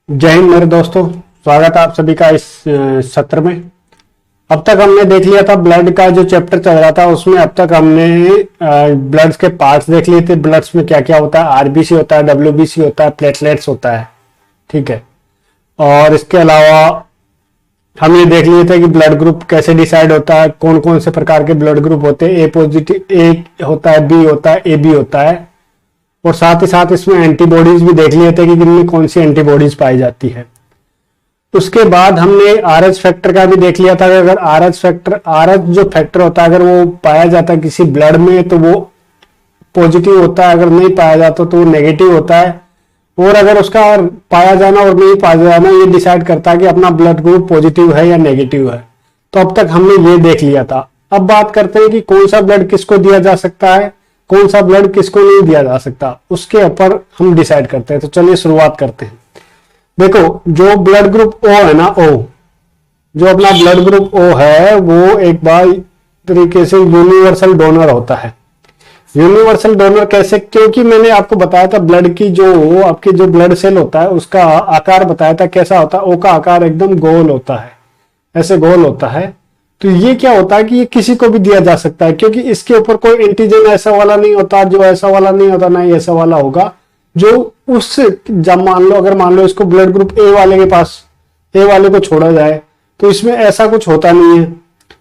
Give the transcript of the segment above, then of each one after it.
जय हिंद मेरे दोस्तों। स्वागत है आप सभी का इस सत्र में। अब तक हमने देख लिया था ब्लड का जो चैप्टर चल रहा था, उसमें अब तक हमने ब्लड्स के पार्ट्स देख लिए थे। ब्लड्स में क्या क्या होता है, आरबीसी होता है, डब्ल्यूबीसी होता है, प्लेटलेट्स होता है, ठीक है। और इसके अलावा हम ये देख लिए थे कि ब्लड ग्रुप कैसे डिसाइड होता है, कौन कौन से प्रकार के ब्लड ग्रुप होते हैं। ए पॉजिटिव ए होता है, बी होता है, ए बी होता है। और साथ ही साथ इसमें एंटीबॉडीज भी देख लिए थे कि इनमें कौन सी एंटीबॉडीज पाई जाती है। उसके बाद हमने आरएच फैक्टर का भी देख लिया था कि अगर आरएच जो फैक्टर होता है, अगर वो पाया जाता है किसी ब्लड में तो वो पॉजिटिव होता है, अगर नहीं पाया जाता तो वो नेगेटिव होता है। और अगर उसका पाया जाना और नहीं पाया जाना ये डिसाइड करता है कि अपना ब्लड ग्रुप पॉजिटिव है या नेगेटिव है। तो अब तक हमने ये देख लिया था। अब बात करते हैं कि कौन सा ब्लड किसको दिया जा सकता है, कौन सा ब्लड किसको नहीं दिया जा सकता, उसके ऊपर हम डिसाइड करते हैं। तो चलिए शुरुआत करते हैं। देखो, जो ब्लड ग्रुप ओ है ना, ओ जो अपना ब्लड ग्रुप ओ है वो एक बार तरीके से यूनिवर्सल डोनर होता है। यूनिवर्सल डोनर कैसे? क्योंकि मैंने आपको बताया था ब्लड की जो आपकी जो ब्लड सेल होता है उसका आकार बताया था कैसा होता है। ओ का आकार एकदम गोल होता है, ऐसे गोल होता है। तो ये क्या होता है कि ये किसी को भी दिया जा सकता है, क्योंकि इसके ऊपर कोई एंटीजन ऐसा वाला नहीं होता, जो ऐसा वाला नहीं होता, ना ही ऐसा वाला होगा जो उस जब मान लो इसको ब्लड ग्रुप ए वाले के पास, ए वाले को छोड़ा जाए तो इसमें ऐसा कुछ होता नहीं है।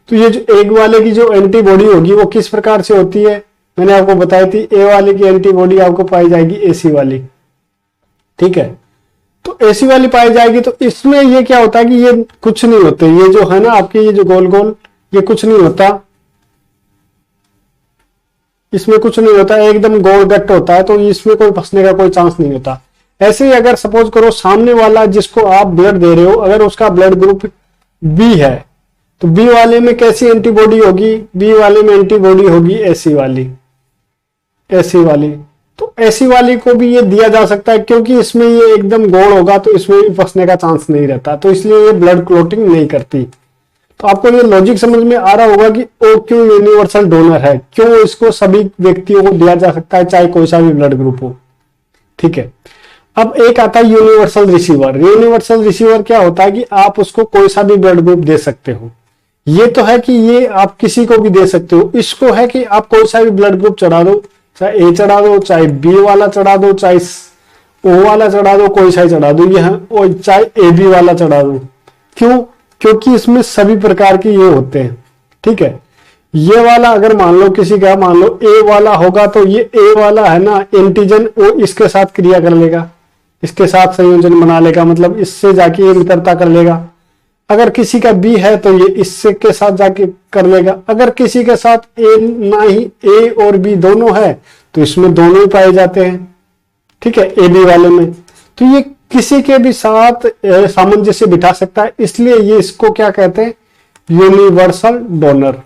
तो ये जो ए वाले की जो एंटीबॉडी होगी वो किस प्रकार से होती है, मैंने आपको बताई थी। ए वाले की एंटीबॉडी आपको पाई जाएगी एसी वाली, ठीक है। तो एसी वाली पाई जाएगी। तो इसमें ये क्या होता है कि ये कुछ नहीं होते, ये जो है ना आपके ये जो गोल गोल, ये कुछ नहीं होता, इसमें कुछ नहीं होता, एकदम गोल गट्ट होता है। तो इसमें कोई फंसने का कोई चांस नहीं होता। ऐसे ही अगर सपोज करो सामने वाला जिसको आप ब्लड दे रहे हो, अगर उसका ब्लड ग्रुप बी है तो बी वाले में कैसी एंटीबॉडी होगी? बी वाले में एंटीबॉडी होगी एसी वाली, एसी वाली। तो एसी वाली को भी ये दिया जा सकता है, क्योंकि इसमें ये एकदम गोल होगा तो इसमें भी फंसने का चांस नहीं रहता। तो इसलिए ये ब्लड क्लोटिंग नहीं करती। तो आपको ये लॉजिक समझ में आ रहा होगा कि ओ क्यों यूनिवर्सल डोनर है, क्यों इसको सभी व्यक्तियों को दिया जा सकता है चाहे कोई सा भी ब्लड ग्रुप हो, ठीक है। अब एक आता है यूनिवर्सल रिसीवर। यूनिवर्सल रिसीवर क्या होता है कि आप उसको कोई सा भी ब्लड ग्रुप दे सकते हो। ये तो है कि ये आप किसी को भी दे सकते हो। इसको है कि आप कोई सा भी ब्लड ग्रुप चढ़ा दो, चाहे ए चढ़ा दो, चाहे बी वाला चढ़ा दो, चाहे ओ वाला चढ़ा दो, कोई सा ही चढ़ा दो, ये चाहे ए बी वाला चढ़ा दो। क्यों? क्योंकि इसमें सभी प्रकार के ये होते हैं, ठीक है। ये वाला अगर मान लो किसी का मान लो ए वाला होगा तो ये ए वाला है ना एंटीजन वो इसके साथ क्रिया कर लेगा, इसके साथ संयोजन बना लेगा, मतलब इससे जाके ये मित्रता कर लेगा। अगर किसी का बी है तो ये इससे के साथ जाके कर लेगा। अगर किसी के साथ ए ना ही ए और बी दोनों है तो इसमें दोनों ही पाए जाते हैं, ठीक है, ए बी वाले में। तो ये किसी के भी साथ सामंजस्य बिठा सकता है, इसलिए ये इसको क्या कहते हैं? Universal donor.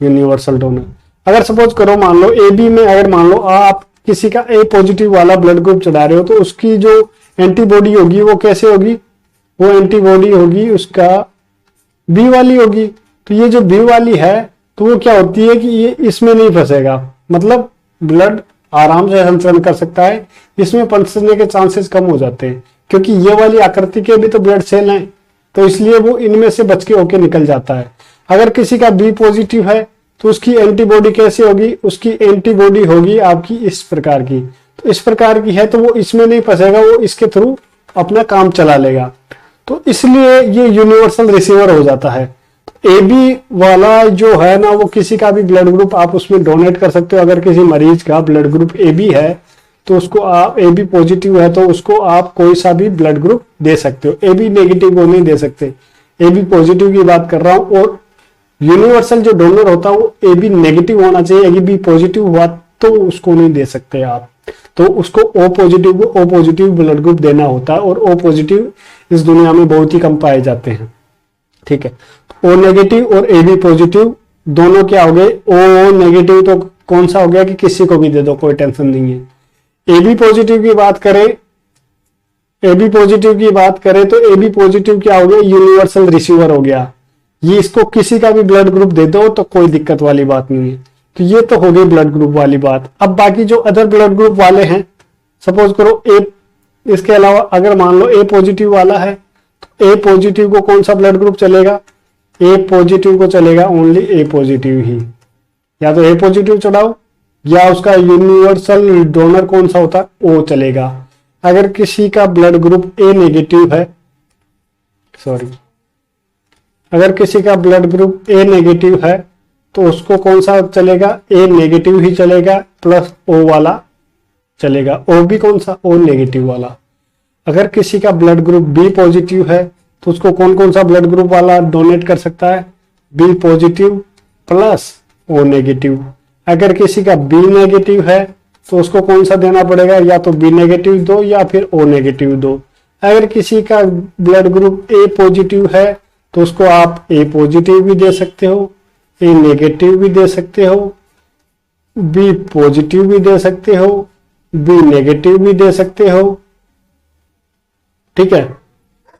Universal donor. अगर सपोज करो मान लो ए बी में अगर मान लो आप किसी का ए पॉजिटिव वाला ब्लड ग्रुप चढ़ा रहे हो तो उसकी जो एंटीबॉडी होगी वो कैसे होगी? वो एंटीबॉडी होगी उसका बी वाली होगी। तो ये जो बी वाली है तो वो क्या होती है कि ये इसमें नहीं फंसेगा, मतलब ब्लड आराम से संचरण कर सकता है, इसमें फंसने के चांसेस कम हो जाते हैं, क्योंकि ये वाली आकृति के भी तो ब्लड सेल हैं, तो इसलिए वो इनमें से बच के होके निकल जाता है। अगर किसी का बी पॉजिटिव है तो उसकी एंटीबॉडी कैसे होगी? उसकी एंटीबॉडी होगी आपकी इस प्रकार की। तो इस प्रकार की है तो वो इसमें नहीं फंसेगा, वो इसके थ्रू अपना काम चला लेगा। तो इसलिए ये यूनिवर्सल रिसीवर हो जाता है। ए बी वाला जो है ना वो किसी का भी ब्लड ग्रुप आप उसमें डोनेट कर सकते हो। अगर किसी मरीज का ब्लड ग्रुप ए बी है तो उसको आप, ए बी पॉजिटिव है तो उसको आप कोई सा भी ब्लड ग्रुप दे सकते हो। ए बी नेगेटिव को नहीं दे सकते, ए बी पॉजिटिव की बात कर रहा हूं। और यूनिवर्सल जो डोनर होता है वो ए बी नेगेटिव होना चाहिए, ए बी पॉजिटिव हुआ तो उसको नहीं दे सकते आप। तो उसको ओ पॉजिटिव को ओ पॉजिटिव ब्लड ग्रुप देना होता है, और ओ पॉजिटिव इस दुनिया में बहुत ही कम पाए जाते हैं, ठीक है। ओ नेगेटिव और ए बी पॉजिटिव दोनों क्या हो गए? ओ नेगेटिव तो कौन सा हो गया कि किसी को भी दे दो, कोई टेंशन नहीं है। ए बी पॉजिटिव की बात करें, ए बी पॉजिटिव की बात करें तो ए बी पॉजिटिव क्या हो गया? यूनिवर्सल रिसीवर हो गया। ये इसको किसी का भी ब्लड ग्रुप दे दो तो कोई दिक्कत वाली बात नहीं है। तो ये तो हो गई ब्लड ग्रुप वाली बात। अब बाकी जो अदर ब्लड ग्रुप वाले हैं, सपोज करो ए इसके अलावा अगर मान लो ए पॉजिटिव वाला है तो ए पॉजिटिव को कौन सा ब्लड ग्रुप चलेगा, ए पॉजिटिव को चलेगा ओनली ए पॉजिटिव ही, या तो ए पॉजिटिव चढ़ाओ या उसका यूनिवर्सल डोनर कौन सा होता है ओ चलेगा। अगर किसी का ब्लड ग्रुप ए नेगेटिव है, सॉरी, अगर किसी का ब्लड ग्रुप ए नेगेटिव है तो उसको कौन सा चलेगा, ए नेगेटिव ही चलेगा प्लस ओ वाला चलेगा, ओ भी कौन सा, ओ नेगेटिव वाला। अगर किसी का ब्लड ग्रुप बी पॉजिटिव है तो उसको कौन कौन सा ब्लड ग्रुप वाला डोनेट कर सकता है, B positive plus O negative. अगर किसी का बी नेगेटिव है तो उसको कौन सा देना पड़ेगा, या तो बी नेगेटिव दो या फिर ओ नेगेटिव दो। अगर किसी का ब्लड ग्रुप ए पॉजिटिव है तो उसको आप ए पॉजिटिव भी दे सकते हो, ए नेगेटिव भी दे सकते हो, बी पॉजिटिव भी दे सकते हो, बी नेगेटिव भी दे सकते हो, ठीक है,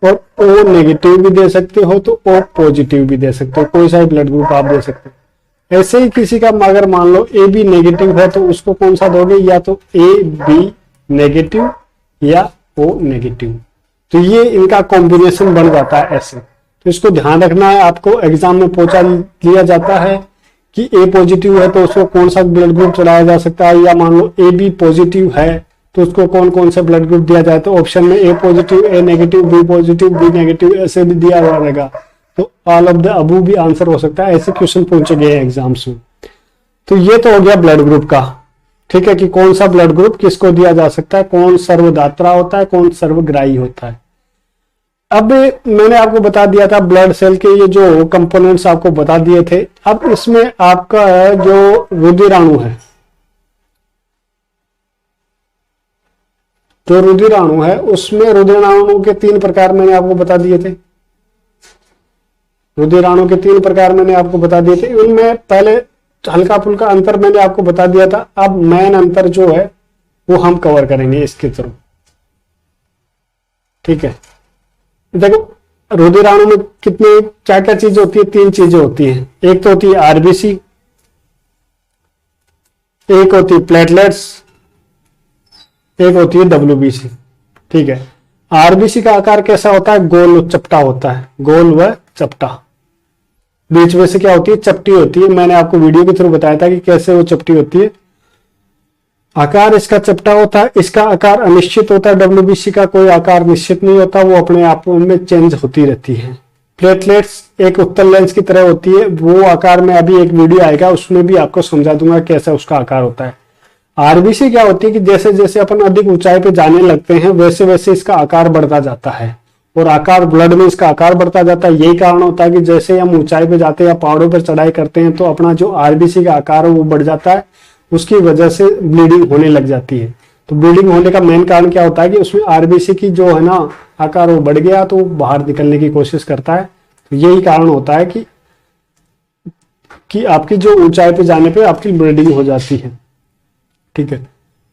और ओ नेगेटिव भी दे सकते हो तो ओ पॉजिटिव भी दे सकते हो, कोई सा ब्लड ग्रुप आप दे सकते हो। ऐसे ही किसी का अगर मान लो ए बी नेगेटिव है तो उसको कौन सा दोगे, या तो ए बी नेगेटिव या ओ नेगेटिव। तो ये इनका कॉम्बिनेशन बन जाता है ऐसे। तो इसको ध्यान रखना है, आपको एग्जाम में पूछा लिया जाता है कि ए पॉजिटिव है तो उसको कौन सा ब्लड ग्रुप चढ़ाया जा सकता है, या मान लो ए बी पॉजिटिव है तो उसको कौन कौन सा ब्लड ग्रुप दिया जाए। तो ऑप्शन में A positive, A negative, B positive, B negative ऐसे भी दिया हुआ रहेगा। तो ऑल ऑफ द अबव भी आंसर हो सकता है, ऐसे क्वेश्चन पूछे गए एग्जाम्स में। तो ये तो हो गया ब्लड ग्रुप का, ठीक है, कि कौन सा ब्लड ग्रुप किसको दिया जा सकता है, कौन सर्वदात्रा होता है, कौन सर्वग्राही होता है। अब मैंने आपको बता दिया था ब्लड सेल के ये जो कंपोनेंट्स आपको बता दिए थे। अब इसमें आपका जो रुधिराणु है, जो रुधिराणु है उसमें रुधिराणु के 3 प्रकार मैंने आपको बता दिए थे। रुधिराणु के 3 प्रकार मैंने आपको बता दिए थे। उनमें पहले हल्का फुल्का अंतर मैंने आपको बता दिया था। अब मेन अंतर जो है वो हम कवर करेंगे इसके थ्रू, ठीक है। देखो रुधिराणु में कितने क्या क्या चीजें होती है, 3 चीजें होती हैं। एक तो होती है आरबीसी, एक होती है प्लेटलेट्स, एक होती है डब्ल्यूबीसी, ठीक है। आरबीसी का आकार कैसा होता है, गोल चपटा होता है, गोल व चपटा। बीच में से क्या होती है, चपटी होती है। मैंने आपको वीडियो के थ्रू बताया था कि कैसे वो चपटी होती है। आकार इसका चपटा होता है, इसका आकार अनिश्चित होता है। डब्ल्यूबीसी का कोई आकार निश्चित नहीं होता, वो अपने आप में चेंज होती रहती है। प्लेटलेट्स एक उत्तल लेंस की तरह होती है, वो आकार में अभी एक वीडियो आएगा उसमें भी आपको समझा दूंगा कैसा उसका आकार होता है। आरबीसी क्या होती है कि जैसे जैसे अपन अधिक ऊंचाई पे जाने लगते हैं वैसे वैसे इसका आकार बढ़ता जाता है, और आकार ब्लड में इसका आकार बढ़ता जाता है। यही कारण होता है कि जैसे हम ऊंचाई पे जाते हैं या पहाड़ों पर चढ़ाई करते हैं तो अपना जो आरबीसी का आकार है वो बढ़ जाता है, उसकी वजह से ब्लीडिंग होने लग जाती है। तो ब्लीडिंग होने का मेन कारण क्या होता है कि उसमें आरबीसी की जो है ना आकार वो बढ़ गया तो वो बाहर निकलने की कोशिश करता है। तो यही कारण होता है कि आपकी जो ऊंचाई पे जाने पे आपकी ब्लीडिंग हो जाती है, ठीक है।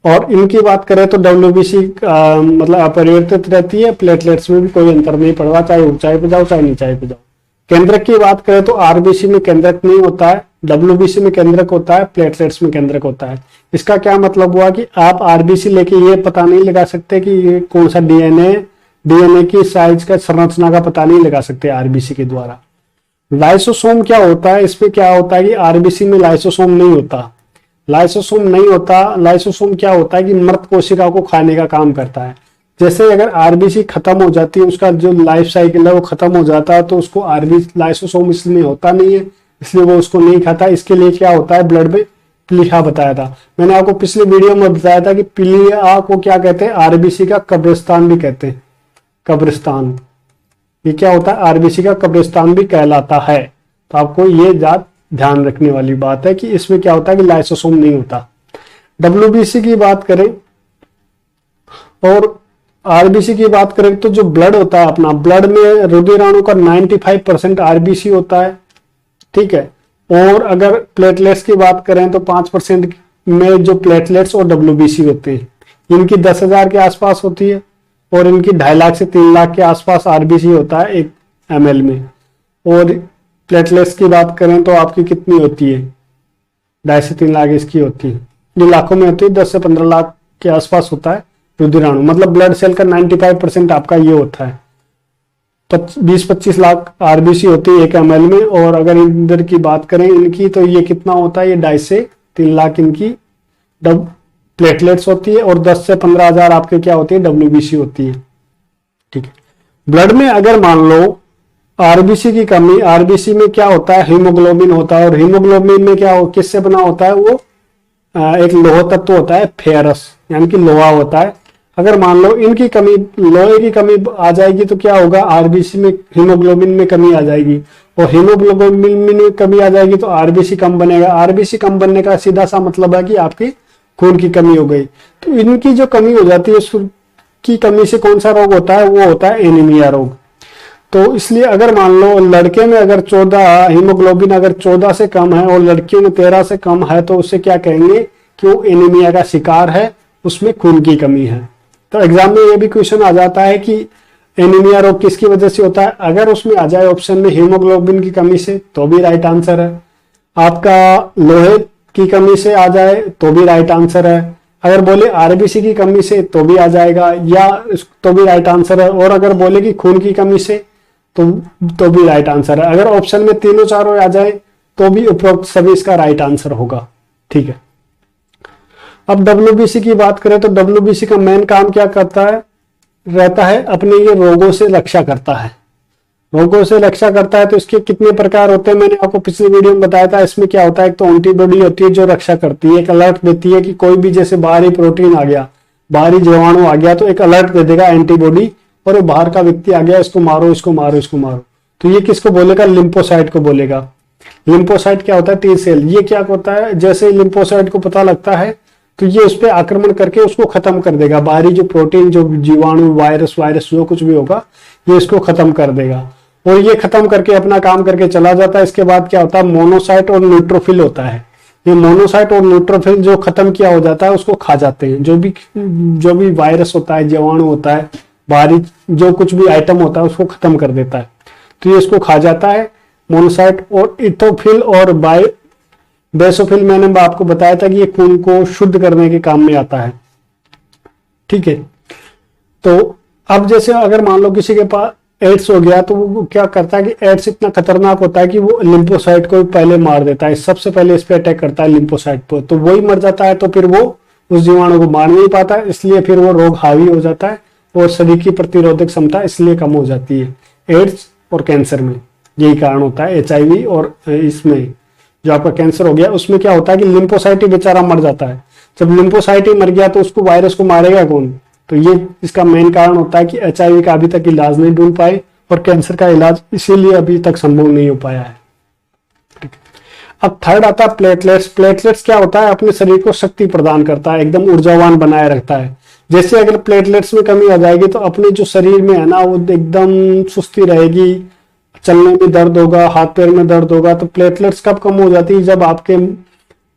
और इनकी बात करें तो डब्ल्यूबीसी मतलब अपरिवर्तित रहती है, प्लेटलेट्स में भी कोई अंतर नहीं पड़ रहा, चाहे ऊंचाई पे जाओ चाहे नीचाई पे जाओ। केंद्रक की बात करें तो आरबीसी में केंद्रक नहीं होता है, डब्ल्यूबीसी में केंद्रक होता है, प्लेटलेट्स में केंद्रक होता है। इसका क्या मतलब हुआ कि आप आरबीसी लेके ये पता नहीं लगा सकते कि ये कौन सा डीएनए की साइज का संरचना का पता नहीं लगा सकते आरबीसी के द्वारा। लाइसोसोम क्या होता है, इसमें क्या होता है कि आरबीसी में लाइसोसोम नहीं होता। लाइसोसोम नहीं होता, लाइसोसोम क्या होता है कि मृत कोशिका को खाने का काम करता है। जैसे अगर आरबीसी खत्म हो जाती है, उसका जो लाइफ साइकिल है वो खत्म हो जाता है, तो उसको आरबीसी लाइसोसोम इसमें होता नहीं है, इसलिए वो उसको नहीं खाता। इसके लिए क्या होता है, ब्लड में प्लीहा बताया था मैंने आपको पिछले वीडियो में बताया था कि प्लीहा को क्या कहते हैं, आरबीसी का कब्रिस्तान भी कहते हैं। कब्रिस्तान ये क्या होता है, आरबीसी का कब्रिस्तान भी कहलाता है। तो आपको ये ध्यान रखने वाली बात है कि इसमें क्या होता है कि लाइसोसोम नहीं होता। डब्ल्यूबीसी की बात करें और आरबीसी की बात करें तो जो ब्लड होता है अपना, ब्लड में रुधिराणु का 95% आरबीसी होता है, ठीक है। और अगर प्लेटलेट्स की बात करें तो 5% में जो प्लेटलेट्स और डब्ल्यूबीसी होते हैं, इनकी 10,000 के आसपास होती है, और इनकी 2.5 लाख से 3 लाख के आसपास आरबीसी होता है 1 ml में। और प्लेटलेट्स की बात करें तो आपकी कितनी होती है, 2.5 से 3 लाख इसकी होती है, जो लाखों में होती है 10 से 15 लाख के आसपास होता है रुधिराणु, मतलब ब्लड सेल का 95% आपका ये होता है। 20-25 लाख आरबीसी होती है 1 ml में। और अगर इधर की बात करें इनकी, तो ये कितना होता है, ये 2.5 से 3 लाख इनकी प्लेटलेट्स होती है, और 10 से 15 हजार आपके क्या होती है, डब्ल्यूबीसी होती है। ठीक है। ब्लड में अगर मान लो आरबीसी की कमी, आरबीसी में क्या होता है, हीमोग्लोबिन होता है, और हीमोग्लोबिन में क्या किससे बना होता है, वो एक लोह तत्व होता है, फेरस, यानी कि लोहा होता है। अगर मान लो इनकी कमी, लोहे की कमी आ जाएगी तो क्या होगा, आरबीसी में हीमोग्लोबिन में कमी आ जाएगी, और हीमोग्लोबिन में कमी आ जाएगी तो आरबीसी कम बनेगा। आरबीसी कम बनने का सीधा सा मतलब है कि आपकी खून की कमी हो गई। तो इनकी जो कमी हो जाती है, उसकी कमी से कौन सा रोग होता है, वो होता है एनीमिया रोग। तो इसलिए अगर मान लो लड़के में अगर 14 हीमोग्लोबिन अगर 14 से कम है और लड़कियों में 13 से कम है, तो उससे क्या कहेंगे कि वो एनीमिया का शिकार है, उसमें खून की कमी है। तो एग्जाम में ये भी क्वेश्चन आ जाता है कि एनीमिया रोग किसकी वजह से होता है। अगर उसमें आ जाए ऑप्शन में हीमोग्लोबिन की कमी से, तो भी राइट आंसर है। आपका लोहे की कमी से आ जाए तो भी राइट आंसर है। अगर बोले आरबीसी की कमी से तो भी आ जाएगा, या तो भी राइट आंसर है। और अगर बोले कि खून की कमी से तो भी राइट आंसर है। अगर ऑप्शन में तीनों चारों आ जाए तो भी उपरोक्त सभी इसका राइट आंसर होगा। ठीक है। अब डब्ल्यूबीसी की बात करें तो डब्ल्यूबीसी का मेन काम क्या करता है, रहता है अपने ये रोगों से रक्षा करता है। रोगों से रक्षा करता है तो इसके कितने प्रकार होते हैं, मैंने आपको पिछले वीडियो में बताया था। इसमें क्या होता है, एक तो एंटीबॉडी होती है जो रक्षा करती है, एक अलर्ट देती है कि कोई भी जैसे बाहरी प्रोटीन आ गया, बाहरी जीवाणु आ गया, तो एक अलर्ट दे देगा एंटीबॉडी, और बाहर का व्यक्ति आ गया, इसको मारो इसको मारो इसको मारो। तो ये किसको बोलेगा, लिम्फोसाइट को बोलेगा। लिम्फोसाइट क्या होता है, टी सेल। ये क्या होता है, जैसे लिम्फोसाइट को पता लगता है तो ये उस पर आक्रमण करके उसको खत्म कर देगा। बाहरी जो प्रोटीन, जो जीवाणु, वायरस जो कुछ भी होगा, ये इसको खत्म कर देगा, और ये खत्म करके अपना काम करके चला जाता है। इसके बाद क्या होता है, मोनोसाइट और न्यूट्रोफिल होता है। ये मोनोसाइट और न्यूट्रोफिल जो खत्म किया हो जाता है उसको खा जाते हैं। जो भी वायरस होता है, जीवाणु होता है, बाहरी जो कुछ भी आइटम होता है उसको खत्म कर देता है। तो ये इसको खा जाता है मोनोसाइट। और इथोफिल और बेसोफिल मैंने आपको बताया था कि ये खून को शुद्ध करने के काम में आता है। ठीक है। तो अब जैसे अगर मान लो किसी के पास एड्स हो गया, तो वो क्या करता है कि एड्स इतना खतरनाक होता है कि वो लिम्फोसाइट को पहले मार देता है। सबसे पहले इस पे अटैक करता है लिम्फोसाइट पर, तो वही मर जाता है। तो फिर वो उस जीवाणु को मार नहीं पाता, इसलिए फिर वो रोग हावी हो जाता है और शरीर की प्रतिरोधक क्षमता इसलिए कम हो जाती है। एड्स और कैंसर में यही कारण होता है। एचआईवी और इसमें जो आपका कैंसर हो गया, उसमें क्या होता है कि लिम्फोसाइट ही बेचारा मर जाता है। जब लिम्फोसाइट ही मर गया तो उसको वायरस को मारेगा कौन। तो ये इसका मेन कारण होता है कि एचआईवी का अभी तक इलाज नहीं ढूंढ पाए, और कैंसर का इलाज इसीलिए अभी तक संभव नहीं हो पाया है। अब थर्ड आता है प्लेटलेट्स। प्लेटलेट्स क्या होता है, अपने शरीर को शक्ति प्रदान करता है, एकदम ऊर्जावान बनाए रखता है। जैसे अगर प्लेटलेट्स में कमी आ जाएगी तो अपने जो शरीर में है ना, वो एकदम सुस्ती रहेगी, चलने में दर्द होगा, हाथ पैर में दर्द होगा। तो प्लेटलेट्स कब कम हो जाती है, जब आपके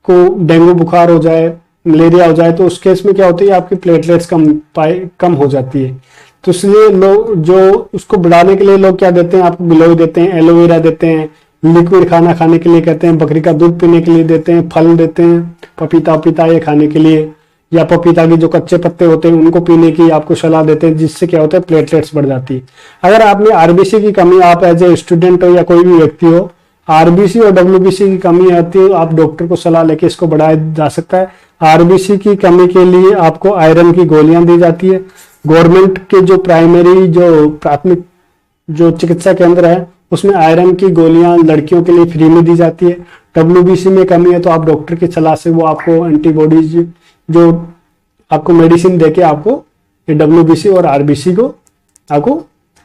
को डेंगू बुखार हो जाए, मलेरिया हो जाए, तो उस केस में क्या होती है, आपकी प्लेटलेट्स कम हो जाती है। तो इसलिए लोग जो उसको बढ़ाने के लिए लोग क्या देते हैं, आपको गिलोय देते हैं, एलोवेरा देते हैं, लिक्विड खाना खाने के लिए कहते हैं, बकरी का दूध पीने के लिए देते हैं, फल देते हैं, पपीता ये खाने के लिए, या पपीता के जो कच्चे पत्ते होते हैं उनको पीने की आपको सलाह देते हैं, जिससे क्या होता है, प्लेटलेट्स बढ़ जाती है। अगर आप में आरबीसी की कमी, आप एज ए स्टूडेंट हो या कोई भी व्यक्ति हो, आरबीसी और डब्ल्यूबीसी की कमी आती है, आप डॉक्टर को सलाह लेके इसको बढ़ाया जा सकता है। आरबीसी की कमी के लिए आपको आयरन की गोलियां दी जाती है। गवर्नमेंट के जो प्राथमिक जो चिकित्सा केंद्र है उसमें आयरन की गोलियां लड़कियों के लिए फ्री में दी जाती है। डब्ल्यूबीसी में कमी है तो आप डॉक्टर की सलाह से वो आपको एंटीबॉडीज जो आपको मेडिसिन देके आपको ये डब्ल्यूबीसी और आरबीसी को आपको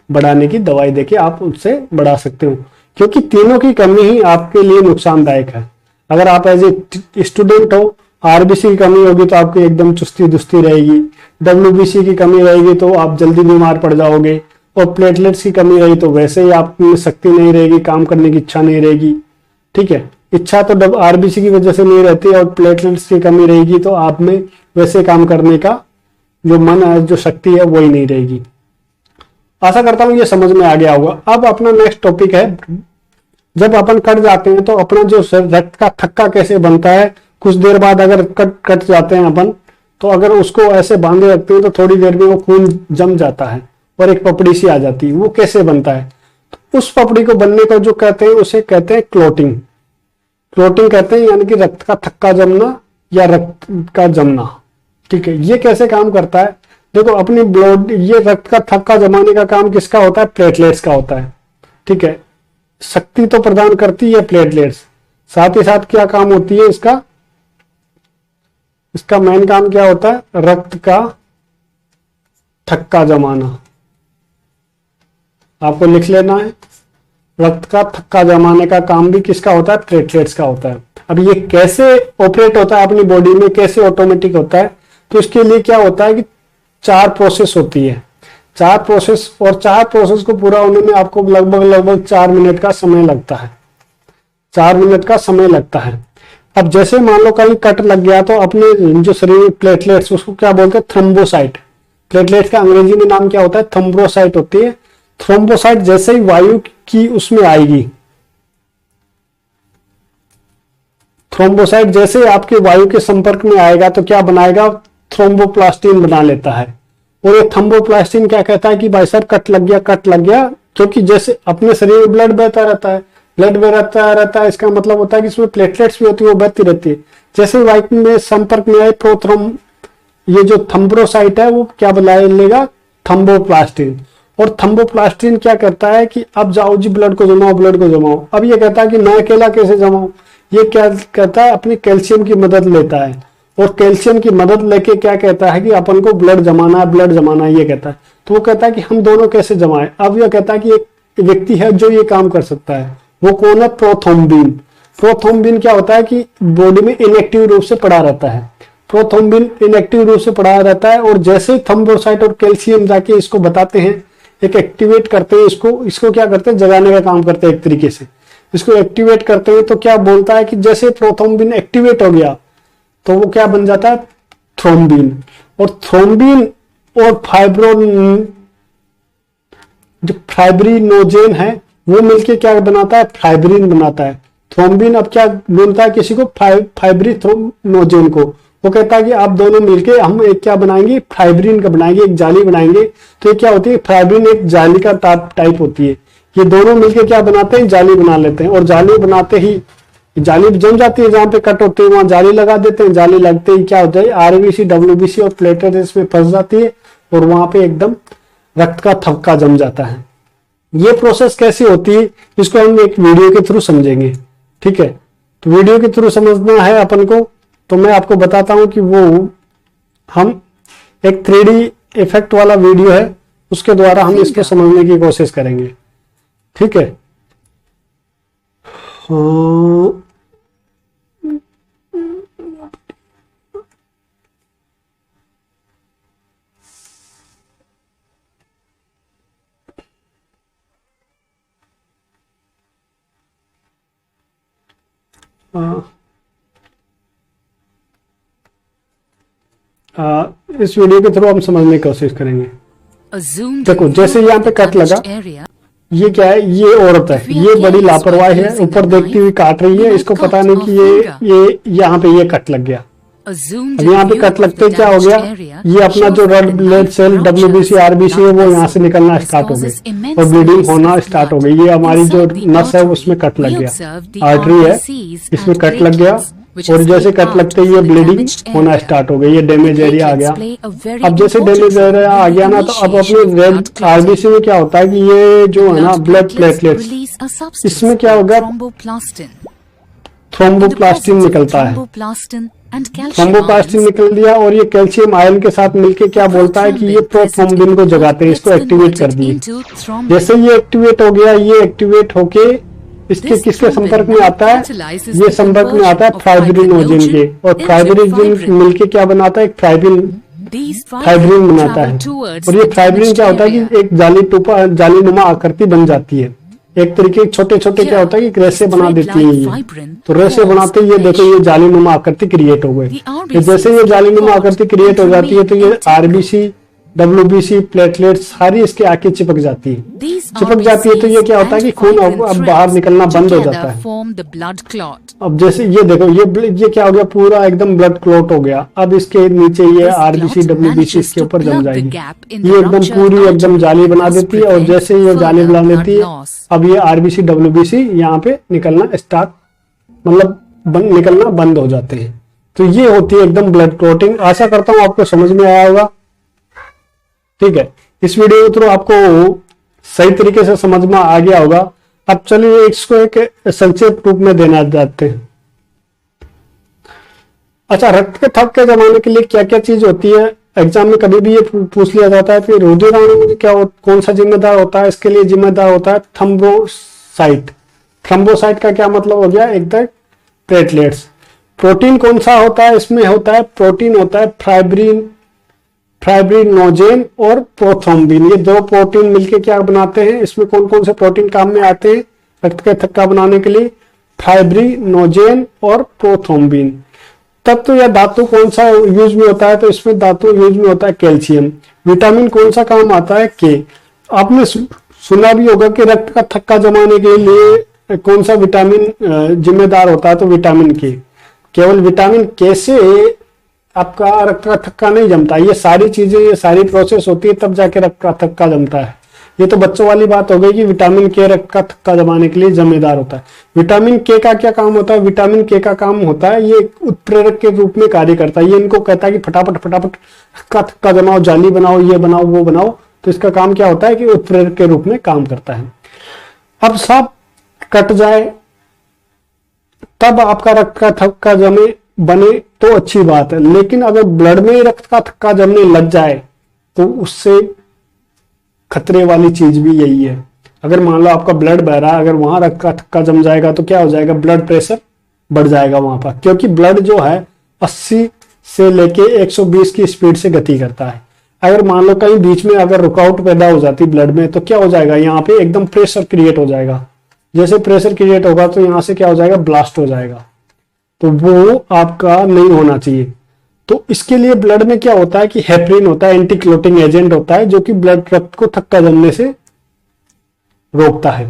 बढ़ाने की दवाई देके आप उससे बढ़ा सकते हो, क्योंकि तीनों की कमी ही आपके लिए नुकसानदायक है। अगर आप एज ए स्टूडेंट हो, आरबीसी की कमी होगी तो आपकी एकदम चुस्ती दुस्ती रहेगी, डब्ल्यूबीसी की कमी रहेगी तो आप जल्दी बीमार पड़ जाओगे, और प्लेटलेट्स की कमी रही तो वैसे ही आप में शक्ति नहीं रहेगी, काम करने की इच्छा नहीं रहेगी। ठीक है, इच्छा तो आरबीसी की वजह से नहीं रहती, और प्लेटलेट्स की कमी रहेगी तो आप में वैसे काम करने का जो मन है, जो शक्ति है, वही नहीं रहेगी। आशा करता हूं ये समझ में आ गया होगा। अब अपना नेक्स्ट टॉपिक है, जब अपन कट जाते हैं तो अपना जो रक्त का थक्का कैसे बनता है। कुछ देर बाद अगर कट जाते हैं अपन तो अगर उसको ऐसे बांधे रखते हैं तो थोड़ी देर में वो खून जम जाता है और एक पपड़ी सी आ जाती है। वो कैसे बनता है? तो उस पपड़ी को बनने का जो कहते हैं उसे कहते हैं क्लोटिंग। क्लोटिंग कहते हैं यानी कि रक्त का थक्का जमना या रक्त का जमना। ठीक है, ये कैसे काम करता है? देखो अपनी ब्लड, ये रक्त का थक्का जमाने का काम किसका होता है? प्लेटलेट्स का होता है। ठीक है, शक्ति तो प्रदान करती है प्लेटलेट्स, साथ ही साथ क्या काम होती है इसका? इसका मेन काम क्या होता है? रक्त का थक्का जमाना। आपको लिख लेना है, रक्त का थक्का जमाने का काम भी किसका होता है? प्लेटलेट्स का होता है। अब ये कैसे ऑपरेट होता है अपनी बॉडी में, कैसे ऑटोमेटिक होता है? तो इसके लिए क्या होता है कि 4 प्रोसेस होती है, 4 प्रोसेस, और 4 प्रोसेस को पूरा होने में आपको लगभग 4 मिनट का समय लगता है। 4 मिनट का समय लगता है। अब जैसे मान लो कहीं कट लग गया तो अपने जो शरीर में प्लेटलेट्स, उसको क्या बोलते हैं? थ्रोम्बोसाइट। प्लेटलेट्स का अंग्रेजी में नाम क्या होता है? थ्रोम्बोसाइट होती है। थ्रोम्बोसाइट जैसे ही वायु की उसमें आएगी, थ्रोम्बोसाइट जैसे आपके वायु के संपर्क में आएगा तो क्या बनाएगा? थ्रोम्बोप्लास्टिन बना लेता है। और ये थ्रोम्बोप्लास्टिन क्या कहता है कि भाई साहब कट लग गया, कट लग गया, क्योंकि जैसे अपने शरीर में ब्लड बहता रहता है, ब्लड बहता रहता है, इसका मतलब होता है कि इसमें प्लेटलेट्स भी होती है, वो बहती रहती है। जैसे वायु में संपर्क में आए ये जो थ्रोम्बोसाइट है वो क्या बना लेगा? थ्रोम्बोप्लास्टिन। और थ्रोम्बोप्लास्टिन क्या करता है कि अब जाओ जी ब्लड को जमाओ, ब्लड को जमाओ। अब ये कहता है कि मैं अकेला कैसे जमाऊं? ये क्या कहता है? अपनी कैल्शियम की मदद लेता है, और कैल्शियम की मदद लेके क्या कहता है कि अपन को ब्लड जमाना है, ब्लड जमाना है, ये कहता है। तो वो कहता है कि हम दोनों कैसे जमाएं? अब ये कहता है कि एक व्यक्ति है जो ये काम कर सकता है। वो कौन है? प्रोथ्रोम्बिन। प्रोथ्रोम्बिन क्या होता है कि बॉडी में इनएक्टिव रूप से पड़ा रहता है। प्रोथ्रोम्बिन इनएक्टिव रूप से पड़ा रहता है, और जैसे ही थ्रोम्बोसाइट और कैल्शियम जाके इसको बताते हैं, एक एक्टिवेट करते हैं इसको क्या करते हैं? जगाने का काम करते हैं एक तरीके से। इसको एक्टिवेट करते हैं तो क्या बोलता है कि जैसे प्रोथ्रोम्बिन एक्टिवेट हो गया तो वो क्या बन जाता है? थ्रोम्बिन। और थ्रोम्बिन और जो फाइब्रिनोजेन है वो मिलके क्या बनाता है? फाइब्रिन बनाता है। थ्रोम्बिन अब क्या बोलता है किसी को? फाइब्रिनोजेन को। वो कहता है कि आप दोनों मिलके हम एक क्या बनाएंगे? फाइब्रिन का बनाएंगे, एक जाली बनाएंगे। तो ये क्या होती है? फाइब्रिन एक जाली का टाइप होती है। ये दोनों मिलके क्या बनाते हैं? जाली बना लेते हैं। और जाली बनाते ही जाली जम जाती है, जहां पे कट होते हैं वहां जाली लगा देते हैं। जाली लगते ही क्या होता है? आरबीसी, डब्ल्यूबीसी और प्लेटलेट इसमें फंस जाती है, और वहां पे एकदम रक्त का थक्का जम जाता है। ये प्रोसेस कैसी होती है इसको हम एक वीडियो के थ्रू समझेंगे। ठीक है, तो वीडियो के थ्रू समझना है अपन को, तो मैं आपको बताता हूं कि वो हम एक 3D इफेक्ट वाला वीडियो है, उसके द्वारा हम इसको समझने की कोशिश करेंगे। ठीक है, इस वीडियो के थ्रू हम समझने की कोशिश करेंगे। देखो जैसे यहाँ पे कट लगा, ये क्या है? ये औरत है, ये बड़ी लापरवाह है, ऊपर देखती हुई काट रही है। इसको पता नहीं कि ये यहाँ पे ये कट लग गया। अब यहाँ पे कट लगते क्या हो गया? ये अपना जो red blood cell WBC RBC है वो यहाँ से निकलना स्टार्ट हो गई और ब्लीडिंग होना स्टार्ट हो गई। ये हमारी जो नस है उसमें कट लग गया, आर्टरी है इसमें कट लग गया, और जैसे कट लगते ही ये ब्लीडिंग होना स्टार्ट हो गई। ये डैमेज एरिया आ गया। अब जैसे डैमेज एरिया आ गया ना, तो अब अपने रेड आरबीसी में क्या होता है कि ये जो है ना ब्लड प्लेटलेट्स, इसमें क्या होगा? थ्रोम्बोप्लास्टिन निकलता है। थ्रोम्बोप्लास्टिन निकल दिया, और ये कैल्शियम आयन के साथ मिलके क्या बोलता है कि ये प्रोथ्रोम्बिन को जगाते हैं, इसको एक्टिवेट कर दिए। जैसे ये एक्टिवेट हो गया, ये एक्टिवेट होके इसके किसके संपर्क में आता है? ये संपर्क में आता है फाइब्रिनोजेन के, और फाइब्रिनोजेन मिलके क्या बनाता है? एक फाइब्रिन बनाता है। और ये फाइब्रिन क्या होता है कि एक जालीनुमा आकृति बन जाती है। एक तरीके छोटे छोटे क्या होता है कि रेसे बना देती है ये, तो रेसे बनाते ही ये देखो ये जालीनुमा आकृति क्रिएट हो गई। जैसे ये जालीनुमा आकृति क्रिएट हो जाती है तो ये आरबीसी WBC, प्लेटलेट सारी इसके आके चिपक जाती है। चिपक जाती है तो ये क्या होता है कि खून अब बाहर निकलना बंद हो जाता है। अब जैसे ये देखो, ये क्या हो गया, पूरा एकदम ब्लड क्लॉट हो गया। अब इसके नीचे ये RBC WBC इसके ऊपर जम जाएगी, ये एकदम पूरी एकदम जाली बना देती है। और जैसे ये जाली बना देती है, अब ये RBC WBC यहाँ पे निकलना स्टार्ट, मतलब निकलना बंद हो जाते हैं। तो ये होती है एकदम ब्लड क्लॉटिंग। आशा करता हूं आपको समझ में आया होगा। ठीक है, इस वीडियो के थ्रू आपको सही तरीके से समझ में आ गया होगा। अब चलिए इसको एक संक्षिप्त रूप में देना चाहते हैं। अच्छा, रक्त के थक्का के जमाने के लिए क्या क्या चीज होती है, एग्जाम में कभी भी ये पूछ लिया जाता है। फिर रुधिराणु क्या कौन सा जिम्मेदार होता है, इसके लिए जिम्मेदार होता है थ्रोम्बोसाइट। थ्रोम्बोसाइट का क्या मतलब हो गया, एकदम प्लेटलेट्स। प्रोटीन कौन सा होता है, इसमें होता है प्रोटीन होता है फाइब्रिनोजेन और प्रोथ्रोम्बिन। ये दो प्रोटीन मिलके क्या बनाते हैं, इसमें कौन कौन से प्रोटीन काम में आते हैं रक्त का थक्का बनाने के लिए, फाइब्रिनोजेन और प्रोथ्रोम्बिन। तत्व या धातु कौन सा यूज में होता है, तो इसमें धातु यूज में होता है कैल्शियम। विटामिन कौन सा काम आता है, के। आपने सुना भी होगा कि रक्त का थक्का जमाने के लिए कौन सा विटामिन जिम्मेदार होता है, तो विटामिन के। केवल विटामिन के से आपका रक्त का थक्का नहीं जमता, ये सारी चीजें, ये सारी प्रोसेस होती है तब जाके रक्त का थक्का जमता है। ये तो बच्चों वाली बात हो गई कि विटामिन के रक्त का थक्का जमाने के लिए जिम्मेदार होता है। विटामिन के का क्या काम होता है, विटामिन के का काम होता है ये उत्प्रेरक के रूप में कार्य करता है। ये इनको कहता है कि फटाफट फटाफट का थक्का जमाओ, जाली बनाओ, ये बनाओ, वो बनाओ। तो इसका काम क्या होता है कि उत्प्रेरक के रूप में काम करता है। अब सांप कट जाए तब आपका रक्त का थक्का जमे बने तो अच्छी बात है, लेकिन अगर ब्लड में रक्त का थक्का जमने लग जाए तो उससे खतरे वाली चीज भी यही है। अगर मान लो आपका ब्लड बह रहा है, अगर वहां रक्त का थक्का जम जाएगा तो क्या हो जाएगा, ब्लड प्रेशर बढ़ जाएगा वहां पर, क्योंकि ब्लड जो है 80 से लेके 120 की स्पीड से गति करता है। अगर मान लो कहीं बीच में अगर रुकावट पैदा हो जाती ब्लड में तो क्या हो जाएगा, यहाँ पे एकदम प्रेशर क्रिएट हो जाएगा। जैसे प्रेशर क्रिएट होगा तो यहां से क्या हो जाएगा, ब्लास्ट हो जाएगा। तो वो आपका नहीं होना चाहिए। तो इसके लिए ब्लड में क्या होता है कि हेपरिन होता है, एंटी क्लोटिंग एजेंट होता है, जो कि ब्लड रक्त को थक्का जमने से रोकता है।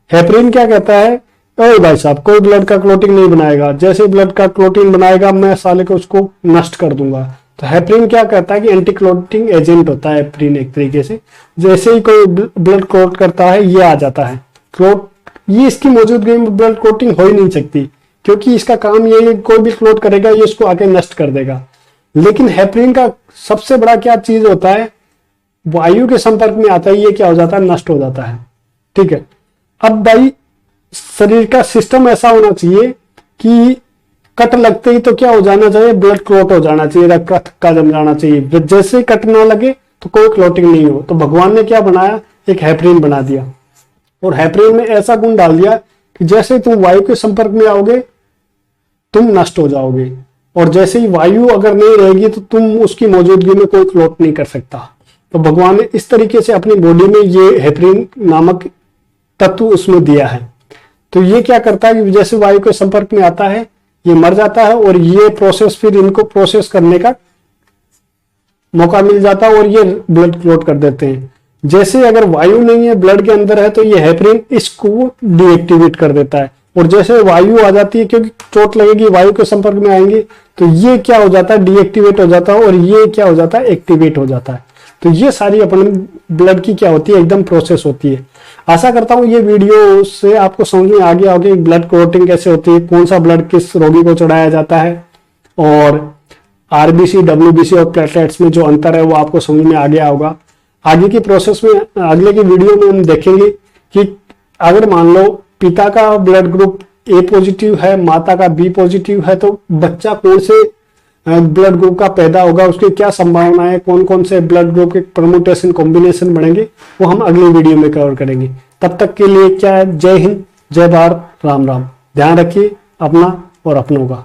हेपरिन क्या कहता है, अरे भाई साहब कोई ब्लड का क्लोटिंग नहीं बनाएगा, जैसे ब्लड का क्लोटिंग बनाएगा मैं साले को उसको नष्ट कर दूंगा। तो हेपरिन क्या कहता है कि एंटी क्लोटिंग एजेंट होता है हेपरिन एक तरीके से। जैसे ही कोई ब्लड क्लोट करता है ये आ जाता है क्लोट, ये इसकी मौजूदगी में ब्लड क्लोटिंग हो ही नहीं सकती, क्योंकि इसका काम ये है कोई भी क्लोट करेगा ये इसको आके नष्ट कर देगा। लेकिन हेपरिन का सबसे बड़ा क्या चीज होता है, वायु के संपर्क में आता है, ये क्या हो जाता है, नष्ट हो जाता है। ठीक है, अब भाई शरीर का सिस्टम ऐसा होना चाहिए कि कट लगते ही तो क्या हो जाना चाहिए, ब्लड क्लोट हो जाना चाहिए, रक्त का थक्का जम जाना चाहिए। जैसे ही कट ना लगे तो कोई क्लोटिंग नहीं हो। तो भगवान ने क्या बनाया, एक हेपरिन बना दिया, और हेपरिन में ऐसा गुण डाल दिया कि जैसे तुम वायु के संपर्क में आओगे तुम नष्ट हो जाओगे, और जैसे ही वायु अगर नहीं रहेगी तो तुम उसकी मौजूदगी में कोई क्लोट नहीं कर सकता। तो भगवान ने इस तरीके से अपनी बॉडी में ये हेपरिन नामक तत्व उसमें दिया है। तो ये क्या करता है कि जैसे वायु के संपर्क में आता है ये मर जाता है, और ये प्रोसेस फिर इनको प्रोसेस करने का मौका मिल जाता है और ये ब्लड क्लोट कर देते हैं। जैसे अगर वायु नहीं है ब्लड के अंदर है तो ये हेपरिन इसको डीएक्टिवेट कर देता है, और जैसे वायु आ जाती है, क्योंकि चोट लगेगी वायु के संपर्क में आएंगे, तो ये क्या हो जाता है, डीएक्टिवेट हो जाता है, और ये क्या हो जाता है, एक्टिवेट हो जाता है। तो ये सारी अपन ब्लड की क्या होती है, एकदम प्रोसेस होती है। आशा करता हूं ये वीडियो से आपको समझ में आ गया होगा कि ब्लड क्लोटिंग कैसे होती है, कौन सा ब्लड किस रोगी को चढ़ाया जाता है, और RBC WBC और प्लेटलेट्स में जो अंतर है वो आपको समझ में आ गया होगा। आगे की प्रोसेस में, अगले की वीडियो में हम देखेंगे कि अगर मान लो पिता का ब्लड ग्रुप A पॉजिटिव है, माता का B पॉजिटिव है, तो बच्चा कौन से ब्लड ग्रुप का पैदा होगा, उसकी क्या संभावना है, कौन कौन से ब्लड ग्रुप के परम्यूटेशन कॉम्बिनेशन बनेंगे, वो हम अगली वीडियो में कवर करेंगे। तब तक के लिए क्या है, जय हिंद, जय भारत, राम राम। ध्यान रखिए अपना और अपनों का।